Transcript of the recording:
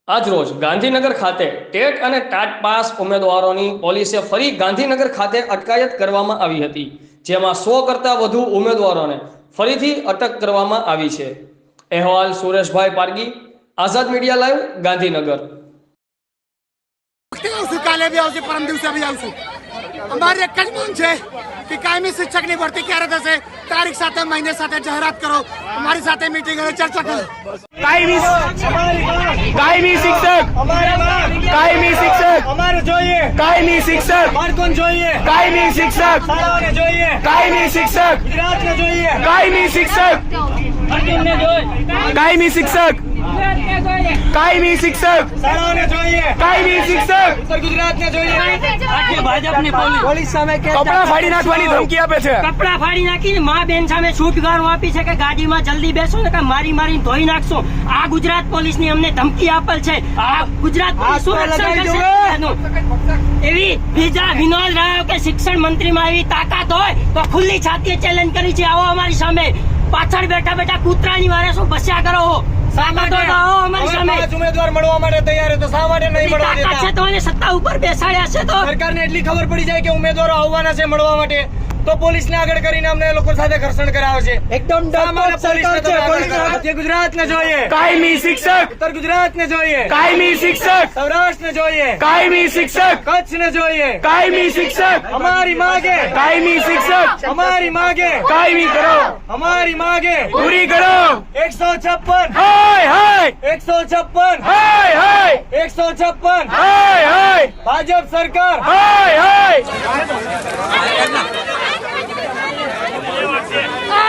આજરોજ ગાંધીનગર ખાતે ટેટ અને ટાટ પાસ ઉમેદવારોની પોલીસે ફરી ગાંધીનગર ખાતે અટકાયત કરવામાં આવી હતી, જેમાં 100 કરતાં વધુ ઉમેદવારોને ફરીથી અટક કરવામાં આવી છે। અહેવાલ સુરેશભાઈ પારગી, આઝાદ મીડિયા લાઈવ, ગાંધીનગર। કાલે બી આવશે, પરમ દિવસે બી આવશું। અમારી એક જ માંગ છે કે કાયમી શિક્ષકની ભરતી ક્યારે થશે, તારીખ સાથે મહિને સાથે જાહેરાત કરો, અમારી સાથે મીટિંગ અને ચર્ચા કરો। કાયમી શિક્ષક અમારે જોઈએ, કાયમી શિક્ષક બાળકોને જોઈએ, કાયમી શિક્ષક શાળાઓને જોઈએ, કાયમી શિક્ષક ગુજરાતને જોઈએ, કાયમી શિક્ષક અર્જુનને જોઈએ, કાયમી શિક્ષક કાયમી શિક્ષક શાળાઓને જોઈએ, કાયમી શિક્ષક ઉત્તર ગુજરાતને જોઈએ। ભાજપની પોલીસ સામે કપડા ફાડી નાખવાની ધમકી આપે છે। કપડા ફાડી નાખીને મા બેન સામે છૂટગારો આપી છે કે ગાડીમાં જલ્દી બેસો ને મારી ધોઈ નાખશો। આ ગુજરાત પોલીસની અમને ધમકી આપેલ છે। આ ગુજરાત પોલીસ શું રક્ષણ કરશે? એવી બીજા વિનોદ રાવ કે શિક્ષણ મંત્રીમાં એવી તાકાત હોય તો ખુલ્લી છાતીએ ચેલેન્જ કરી છે, આવો અમારી સામે। પાછળ બેઠા બેઠા કૂતરાની વારે શું બસ્યા કરો? ઉમેદવાર મળવા માટે તૈયાર તો શા માટે નહીં મળવા દેતા? તો સત્તા ઉપર બેસાડ્યા છે તો સરકારને એટલી ખબર પડી જાય કે ઉમેદવારો આવવાના છે મળવા માટે, તો પોલીસને આગળ કરીને અમને લોકો સાથે ઘર્ષણ કરાવે છે। એકદમ ગુજરાતને જોઈએ, કાયમી શિક્ષક ઉત્તર ગુજરાતને જોઈએ, કાયમી શિક્ષક સૌરાષ્ટ્રને જોઈએ, કાયમી શિક્ષક કચ્છને જોઈએ, કાયમી શિક્ષક અમારી માગે, કાયમી શિક્ષક અમારી માગે કાયમી કરો, અમારી માગે પૂરી કરો। 156 હાય હાય 156 હાય હાય 156 હાય હાય ભાજપ સરકાર હાય હાય। Hey!